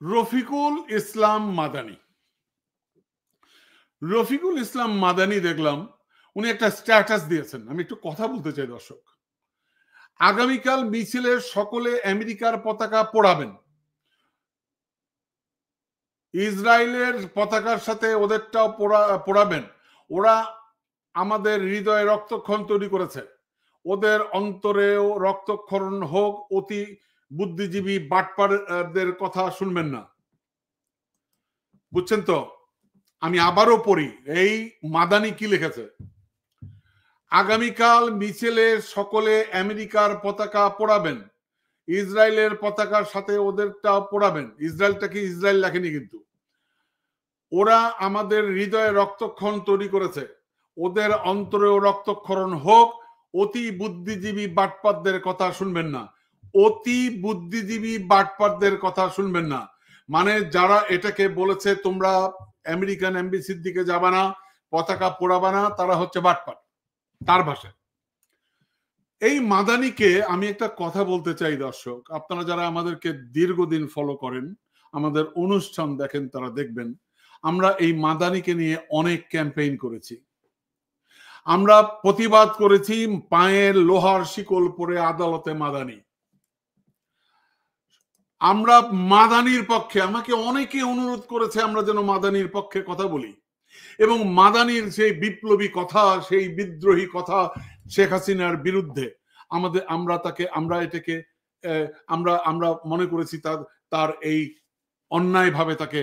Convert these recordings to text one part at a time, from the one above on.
রফিকুল ইসলাম মাদানি। রফিকুল ইসলাম মাদানি দেখলাম উনি একটা স্ট্যাটাস দিয়েছেন, আমি একটু কথা বলতে চাই দর্শক। আগামীকাল মিছিলে সকলে আমেরিকার পতাকা পোড়াবেন, ইসরায়েলের পতাকার সাথে ওদেরটাও পোড়াবেন। ওরা আমাদের হৃদয়ে রক্তক্ষরণ তৈরি করেছে, ওদের অন্তরেও রক্তক্ষরণ হোক। অতি বুদ্ধিজীবী বাটপারদের কথা শুনবেন না, বুঝছেন তো? আমি আবারও পড়ি এই মাদানি কি লিখেছে। আগামীকাল মিছিলে সকলে আমেরিকার পতাকা পোড়াবেন, ইসরায়েলের পতাকার সাথে ওদেরটা পোড়াবেন। ইসরায়েলটা কি ইসরায়েল লেখেনি কিন্তু। ওরা আমাদের হৃদয়ে রক্তক্ষরণ তৈরি করেছে, ওদের অন্তরেও রক্তক্ষরণ হোক। অতি বুদ্ধিজীবী বাটপারদের কথা শুনবেন না, অতি বুদ্ধিজীবী বাটপারদের কথা শুনবেন না। মানে যারা এটাকে বলেছে তোমরা আমেরিকান এমবাসির দিকে যাবা না, পতাকা পোড়াবা না, তারা হচ্ছে বাটপার, তার ভাষায়। এই মাদানিকে আমি একটা কথা বলতে চাই দর্শক, আপনারা যারা আমাদেরকে দীর্ঘদিন ফলো করেন, আমাদের অনুষ্ঠান দেখেন, তারা দেখবেন আমরা এই মাদানিকে নিয়ে অনেক ক্যাম্পেইন করেছি, আমরা প্রতিবাদ করেছি। পায়ের লোহার শিকল পরে আদালতে মাদানি, আমরা মাদানির পক্ষে। আমাকে অনেকে অনুরোধ করেছে আমরা যেন মাদানির পক্ষে কথা বলি, এবং মাদানির সেই বিপ্লবী কথা, সেই বিদ্রোহী কথা শেখ হাসিনার বিরুদ্ধে আমরা এটাকে আমরা মনে করেছি তার এই অন্যায়ভাবে তাকে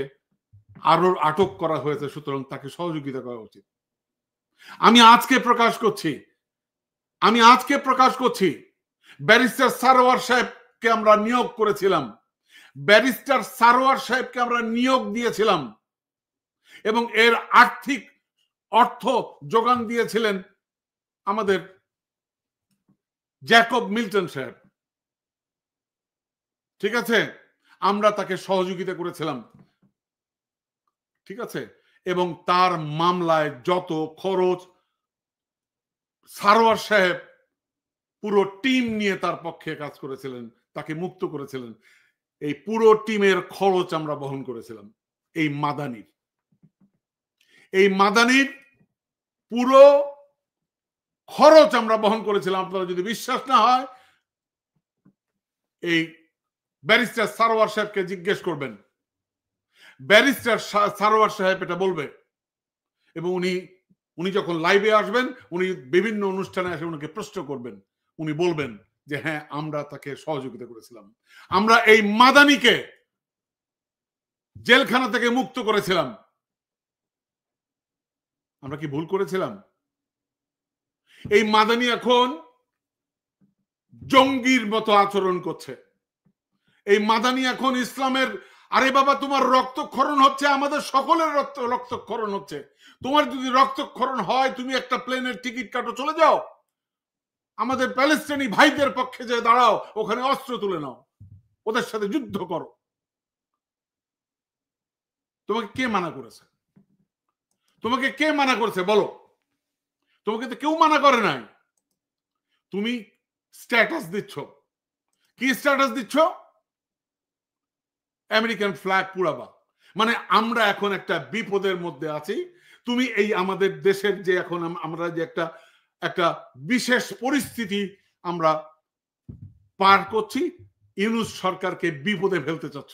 আরো আটক করা হয়েছে, সুতরাং তাকে সহযোগিতা করা উচিত। আমি আজকে প্রকাশ করছি ব্যারিস্টার সারোয়ার সাহেবকে আমরা নিয়োগ করেছিলাম, ব্যারিস্টার সারোয়ার সাহেবকে আমরা নিয়োগ দিয়েছিলাম, এবং এর আর্থিক অর্থ যোগান দিয়েছিলেন আমাদের জ্যাকব মিল্টন সাহেব। ঠিক আছে, আমরা তাকে সহযোগিতা করেছিলাম, ঠিক আছে। এবং তার মামলায় যত খরচ, সারোয়ার সাহেব পুরো টিম নিয়ে তার পক্ষে কাজ করেছিলেন, তাকে মুক্ত করেছিলেন। এই পুরো টিমের খরচ আমরা বহন করেছিলাম। এই মাদানির পুরো খরচ আমরা বহন করেছিলাম। আপনারা যদি বিশ্বাস না হয়, এই ব্যারিস্টার সারোয়ার সাহেবকে জিজ্ঞেস করবেন, ব্যারিস্টার সারোয়ার সাহেব এটা বলবে। এবং উনি যখন লাইভে আসবেন, উনি বিভিন্ন অনুষ্ঠানে এসে উনাকে প্রশ্ন করবেন, উনি বলবেন যে হ্যাঁ, আমরা তাকে সহযোগিতা করেছিলাম, আমরা এই মাদানিকে জেলখানা থেকে মুক্ত করেছিলাম। আমরা কি ভুল করেছিলাম? এই মাদানি এখন জঙ্গির মতো আচরণ করছে। এই মাদানি এখন ইসলামের, আরে বাবা, তোমার রক্তক্ষরণ হচ্ছে, আমাদের সকলের রক্তক্ষরণ হচ্ছে। তোমার যদি রক্তক্ষরণ হয়, তুমি একটা প্লেনের টিকিট কাটো, চলে যাও, আমাদের প্যালেস্টাইনি ভাইদের পক্ষে যে দাঁড়াও, ওখানে অস্ত্র তুলে নাও, ওদের সাথে যুদ্ধ করো। তোমাকে কে মানা করেছে? তোমাকে কে মানা করেছে বলো? তোমাকে তো কেউ মানা করে নাই। তুমি স্ট্যাটাস দিচ্ছ, কি স্ট্যাটাস দিচ্ছ? আমেরিকান ফ্ল্যাগ পুরাবা। মানে আমরা এখন একটা বিপদের মধ্যে আছি। তুমি এই আমাদের দেশের যে এখন আমরা যে একটা বিশেষ পরিস্থিতি আমরা পার করছি, ইউনূস সরকারকে বিপদে ফেলতে চাচ্ছ।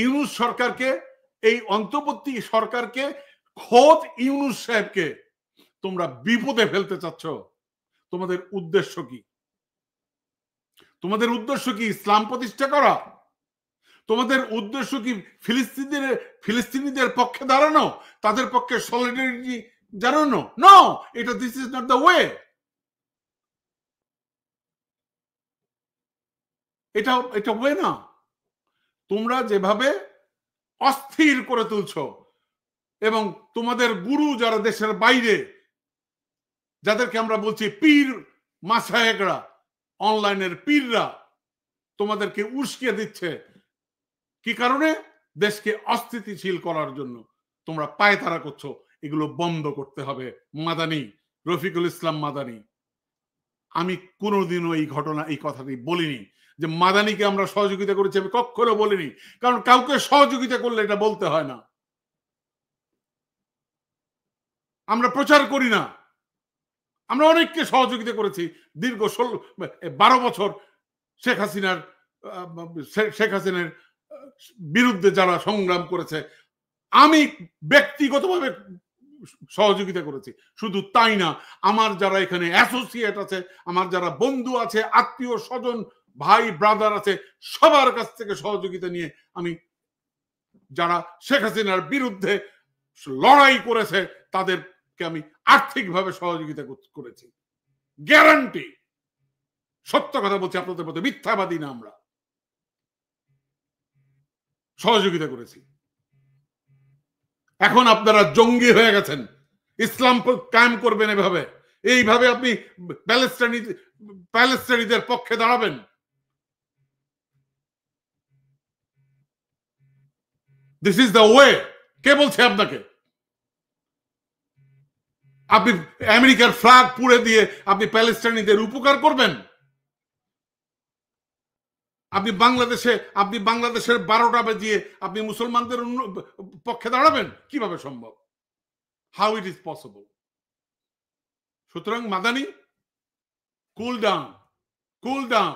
ইউনূস সরকারকে, এই অন্তর্বর্তী সরকারকে, খোদ ইউনূস সাহেবকে তোমরা বিপদে ফেলতে চাচ্ছ। তোমাদের উদ্দেশ্য কি? তোমাদের উদ্দেশ্য কি ইসলাম প্রতিষ্ঠা করা? তোমাদের উদ্দেশ্য কি ফিলিস্তিনিদের পক্ষে দাঁড়ানো, তাদের পক্ষে সলিডারিটি জানানো? No, this is not the way. এটা ওয়ে না। তোমরা যেভাবে অস্থির করে তুলছ, এবং তোমাদের গুরু যারা দেশের বাইরে, যাদেরকে আমরা বলছি পীর মাশায়েখরা, অনলাইনের পীররা তোমাদেরকে উস্কিয়ে দিচ্ছে। কি কারণে? দেশকে অস্থিতিশীল করার জন্য তোমরা পায়তারা করছো। এগুলো বন্ধ করতে হবে। মাদানি, রফিকুল ইসলাম মাদানি, আমি কোনোদিনও এই কথাটি বলিনি যে মাদানিকে আমরা সহযোগিতা করেছি, আমি কখনো বলিনি, কারণ কাউকে সহযোগিতা করলে এটা বলতে হয় না। আমরা প্রচার করি না। আমরা অনেককে সহযোগিতা করেছি দীর্ঘ 12 বছর শেখ হাসিনার বিরুদ্ধে যারা সংগ্রাম করেছে আমি ব্যক্তিগতভাবে সহযোগিতা করেছি। শুধু তাই না, আমার যারা এখানে অ্যাসোসিয়েট আছে, আমার যারা বন্ধু আছে, আত্মীয় স্বজন, ভাই ব্রাদার আছে, সবার কাছ থেকে সহযোগিতা নিয়ে আমি যারা শেখ হাসিনার বিরুদ্ধে লড়াই করেছে তাদেরকে আমি আর্থিকভাবে সহযোগিতা করেছি। গ্যারান্টি, সত্য কথা বলছি আপনাদের মধ্যে, মিথ্যাবাদী না, আমরা সহযোগিতা করেছি। এখন আপনারা জঙ্গি হয়ে গেছেন, ইসলাম কায়েম করবেন এভাবে, এইভাবে আপনি প্যালেস্টাইনিদের পক্ষে দাঁড়াবেন। This is the way. কে বলছে আপনাকে? আপনি আমেরিকার ফ্ল্যাগ পুড়ে দিয়ে আপনি প্যালেস্টাইনিদের উপকার করবেন? আপনি বাংলাদেশের 12টা বাজিয়ে আপনি মুসলমানদের পক্ষে দাঁড়াবেন? কিভাবে সম্ভব? How it is possible? সুতরাং Madani, cool down, cool down.